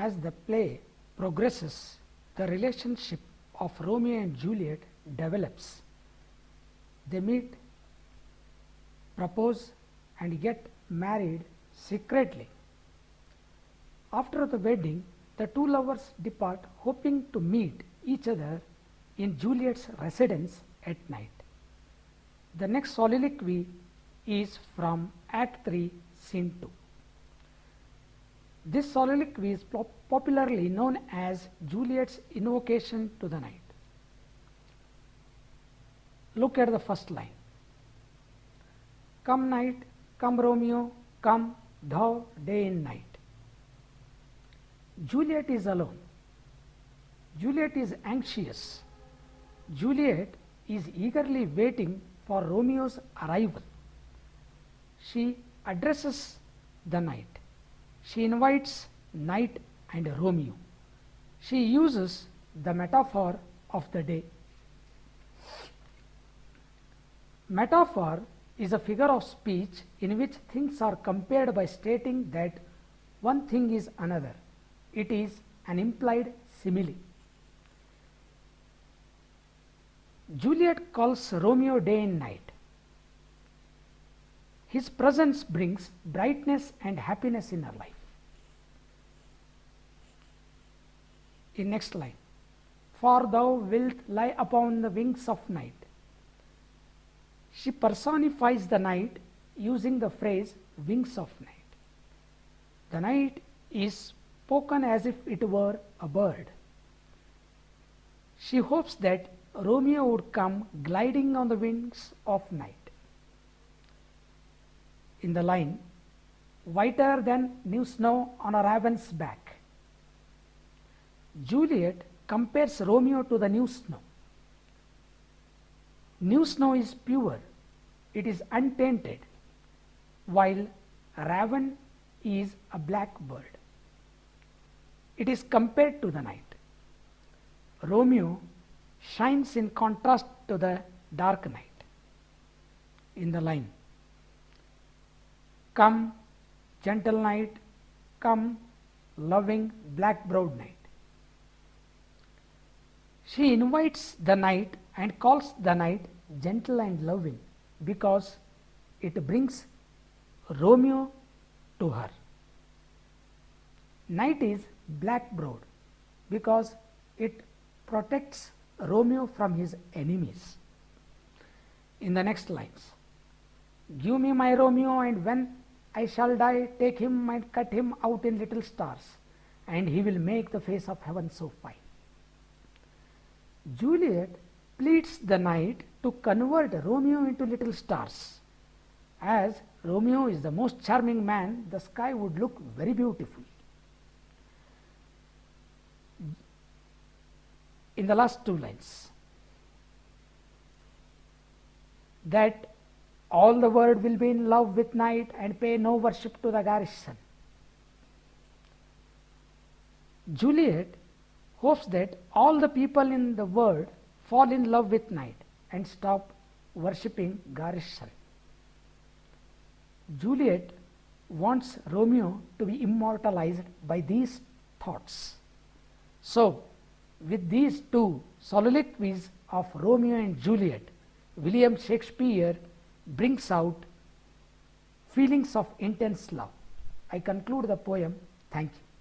As the play progresses, the relationship of Romeo and Juliet develops. They meet, propose, and get married secretly. After the wedding, the two lovers depart, hoping to meet each other in Juliet's residence at night. The next soliloquy is from Act 3, Scene 2. This soliloquy is popularly known as Juliet's invocation to the night. Look at the first line. Come night, come Romeo, come thou day and night. Juliet is alone. Juliet is anxious. Juliet is eagerly waiting for Romeo's arrival. She addresses the night. She invites night and Romeo. She uses the metaphor of the day. Metaphor is a figure of speech in which things are compared by stating that one thing is another. It is an implied simile. Juliet calls Romeo day and night. His presence brings brightness and happiness in her life. In next line, for thou wilt lie upon the wings of night. She personifies the night using the phrase wings of night. The night is spoken as if it were a bird. She hopes that Romeo would come gliding on the wings of night. In the line, whiter than new snow on a raven's back. Juliet compares Romeo to the new snow. New snow is pure, it is untainted, while a raven is a black bird. It is compared to the night. Romeo shines in contrast to the dark night. In the line, come gentle night, come loving black-browed night. She invites the night and calls the night gentle and loving because it brings Romeo to her. Night is black-browed because it protects Romeo from his enemies. In the next lines, give me my Romeo, and when I shall die, take him and cut him out in little stars, and he will make the face of heaven so fine. Juliet pleads the night to convert Romeo into little stars. As Romeo is the most charming man, the sky would look very beautiful. In the last two lines, that all the world will be in love with night and pay no worship to the garish sun. Juliet hopes that all the people in the world fall in love with night and stop worshipping garish sun. Juliet wants Romeo to be immortalized by these thoughts. So, with these two soliloquies of Romeo and Juliet, William Shakespeare brings out feelings of intense love. I conclude the poem. Thank you.